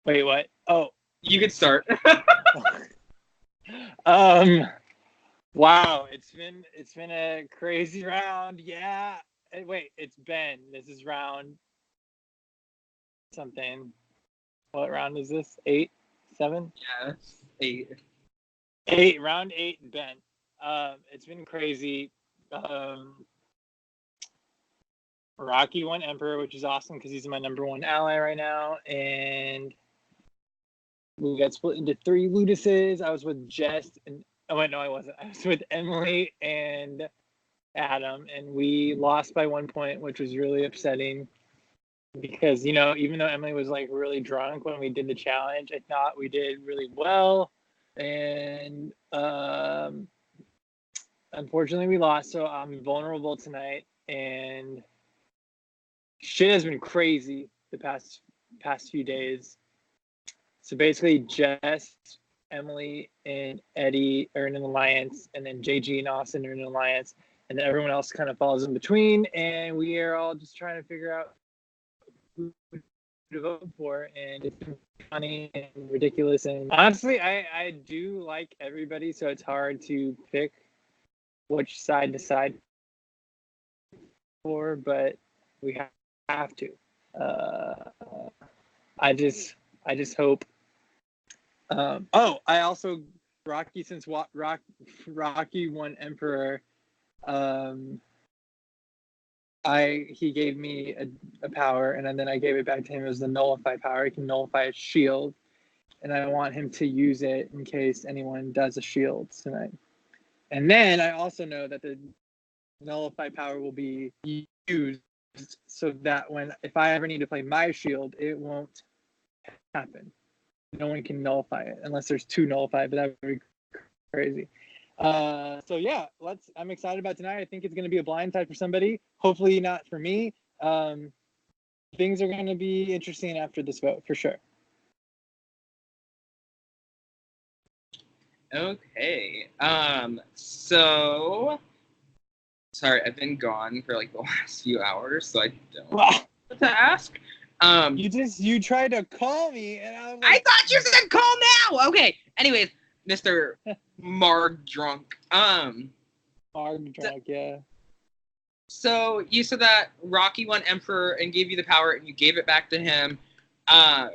Wait, what? Oh, You could start. wow, it's been a crazy round. Yeah. Wait, it's Ben. This is round something. What round is this? 8, 7? Yes. 8. 8. Round 8, Ben. It's been crazy. Rocky won Emperor, which is awesome because he's my number 1 ally right now, and we got split into 3 Luduses. I was with Jess and oh wait, no, I wasn't. I was with Emily and Adam, and we lost by 1 point, which was really upsetting because, even though Emily was like really drunk when we did the challenge, I thought we did really well. And unfortunately we lost, so I'm vulnerable tonight, and shit has been crazy the past few days. So basically Jess, Emily, and Eddie are in an alliance, and then JG and Austin are in an alliance, and then everyone else kind of falls in between, and we are all just trying to figure out who to vote for, and it's been funny and ridiculous. And honestly, I do like everybody, so it's hard to pick which side to side for, but we have to. I just hope. I also Rocky, since Rocky won Emperor. He gave me a power, and then I gave it back to him. It was the nullify power. He can nullify a shield, and I want him to use it in case anyone does a shield tonight. And then I also know that the nullify power will be used so that if I ever need to play my shield, it won't happen. No one can nullify it unless there's 2 nullify, but that would be crazy. So yeah, I'm excited about tonight. I think it's going to be a blind side for somebody. Hopefully not for me. Things are going to be interesting after this vote for sure. Okay. So sorry, I've been gone for like the last few hours, so I don't know what to ask. You tried to call me, and I was like, I thought you said call now. Okay. Anyways, Mr. Marg Drunk. Marg Drunk, yeah. So you said that Rocky won Emperor and gave you the power, and you gave it back to him. I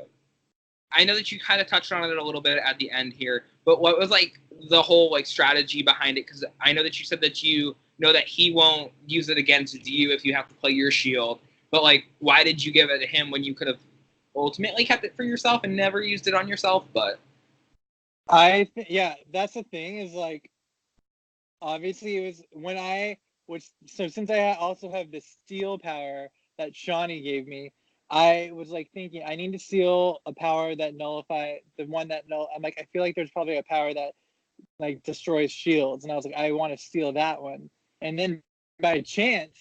know that you kind of touched on it a little bit at the end here, but what was like the whole like strategy behind it? Because I know that you said that you know that he won't use it against you if you have to play your shield. But like, why did you give it to him when you could have ultimately kept it for yourself and never used it on yourself? But yeah, that's the thing is like, obviously it was when since I also have the steal power that Shawnee gave me, I was like thinking I need to steal a power that I'm like, I feel like there's probably a power that like destroys shields, and I was like, I want to steal that one. And then by chance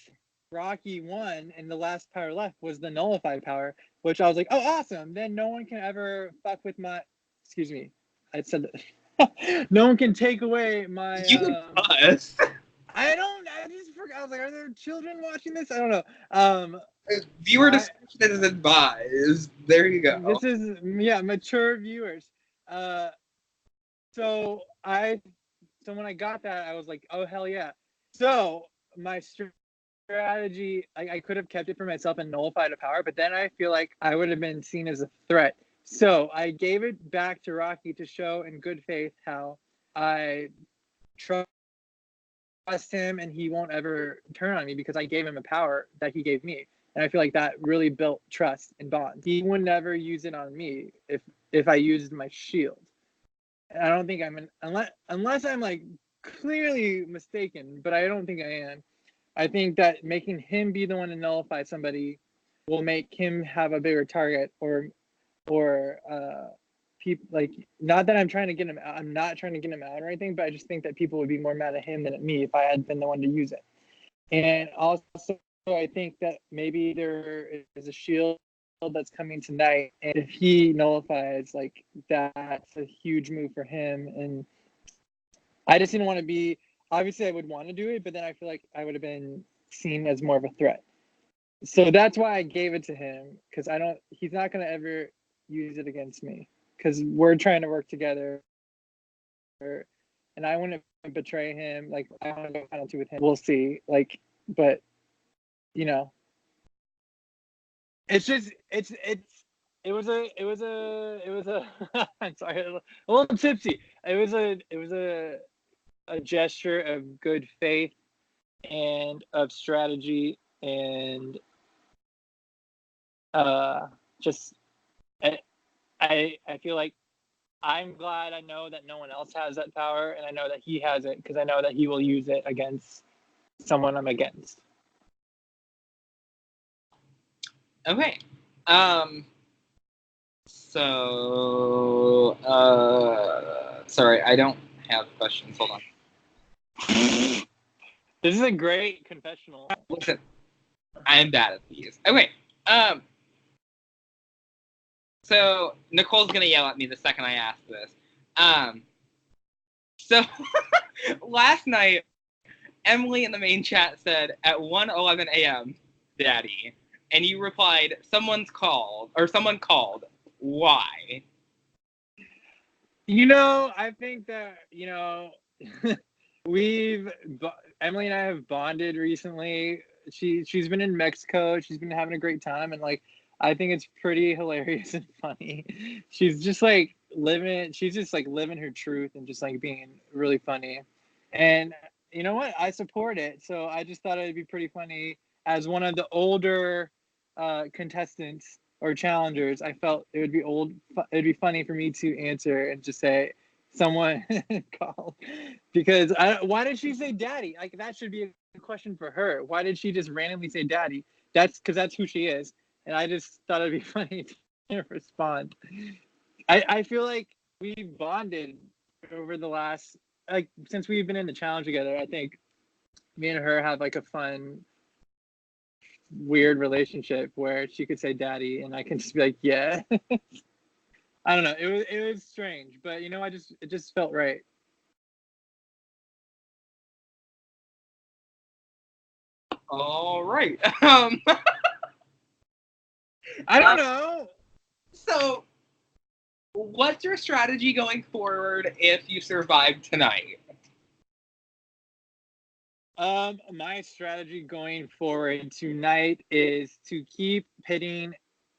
Rocky won, and the last power left was the nullify power, which I was like, oh awesome, then no one can ever fuck with my, excuse me, I said that. No one can take away my you can cuss. I just forgot. I was like, are there children watching this? I don't know. Viewer discretion is advised. There you go. This is mature viewers. So when I got that, I was like, oh hell yeah. So my strategy, I could have kept it for myself and nullified a power, but then I feel like I would have been seen as a threat. So I gave it back to Rocky to show in good faith how I trust him and he won't ever turn on me because I gave him a power that he gave me. And I feel like that really built trust and bond. He would never use it on me if I used my shield. And I don't think unless I'm like clearly mistaken, but I don't think I am. I think that making him be the one to nullify somebody will make him have a bigger target, or people, like, not that I'm trying to get him out. I'm not trying to get him out or anything, but I just think that people would be more mad at him than at me if I had been the one to use it. And also, I think that maybe there is a shield that's coming tonight, and if he nullifies, like, that's a huge move for him. And I just didn't want to be, obviously I would want to do it, but then I feel like I would have been seen as more of a threat. So that's why I gave it to him, because he's not going to ever use it against me because we're trying to work together, and I wouldn't betray him. Like I want to go penalty with him. We'll see. Like, but you know, it's just it was a I'm sorry, a little tipsy. It was a gesture of good faith and of strategy and just I feel like I'm glad I know that no one else has that power, and I know that he has it because I know that he will use it against someone I'm against. Okay. So, sorry, I don't have questions. Hold on. This is a great confessional. Listen, I'm bad at these. Okay. So Nicole's gonna yell at me the second I ask this. So last night, Emily in the main chat said at 1:11 a.m., Daddy, and you replied, someone called. Why? I think that, Emily and I have bonded recently. She's been in Mexico. She's been having a great time, and like I think it's pretty hilarious and funny. She's just like living her truth and just like being really funny. And you know what? I support it. So I just thought it'd be pretty funny as one of the older contestants or challengers. I felt it'd be funny for me to answer and just say someone called because why did she say daddy? Like that should be a question for her. Why did she just randomly say daddy? That's because that's who she is, and I just thought it'd be funny to respond. I feel like we bonded over the last since we've been in the challenge together. I think me and her have like a fun weird relationship where she could say daddy and I can just be like yeah. I don't know, it was strange, but it just felt right. All right. I don't know. So what's your strategy going forward if you survive tonight? My strategy going forward tonight is to keep pitting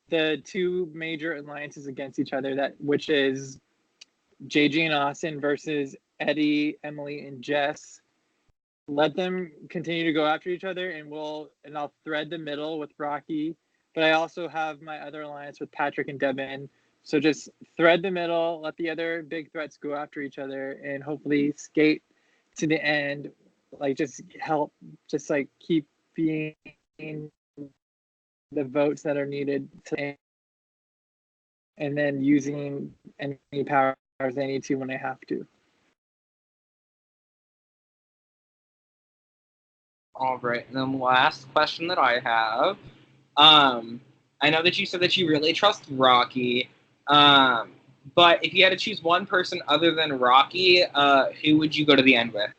the two major alliances against each other, which is JG and Austin versus Eddie, Emily, and Jess. Let them continue to go after each other, and I'll thread the middle with Rocky. But I also have my other alliance with Patrick and Devin. So just thread the middle, let the other big threats go after each other, and hopefully skate to the end. Like just keep being the votes that are needed and then using any powers they need to when I have to. All right, and then last question that I have. I know that you said that you really trust Rocky, but if you had to choose one person other than Rocky, who would you go to the end with?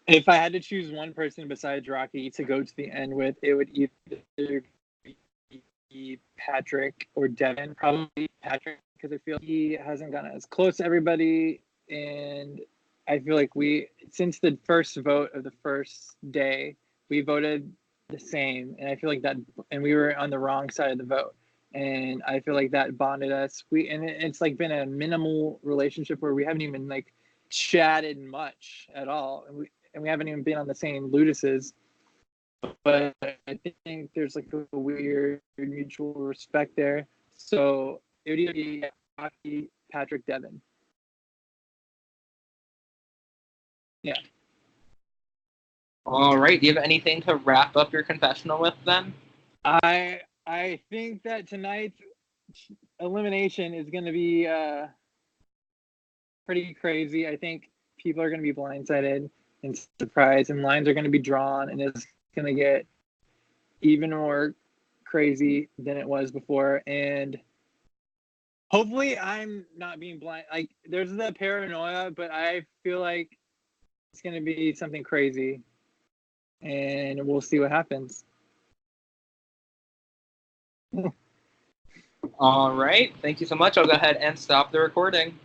If I had to choose one person besides Rocky to go to the end with, it would either be Patrick or Devin. Probably Patrick, because I feel he hasn't gotten as close to everybody, and I feel like since the first vote of the first day, we voted the same, and I feel like and we were on the wrong side of the vote, and I feel like that bonded us. It's like been a minimal relationship where we haven't even like chatted much at all, and we haven't even been on the same Ludices. But I think there's like a weird mutual respect there. So it would either be Rocky, Patrick, Devin. Yeah. All right. Do you have anything to wrap up your confessional with then? I think that tonight's elimination is going to be pretty crazy. I think people are going to be blindsided and surprised, and lines are going to be drawn, and it's going to get even more crazy than it was before. And hopefully I'm not being blind. Like there's the paranoia, but I feel like it's going to be something crazy, and we'll see what happens. All right. Thank you so much. I'll go ahead and stop the recording.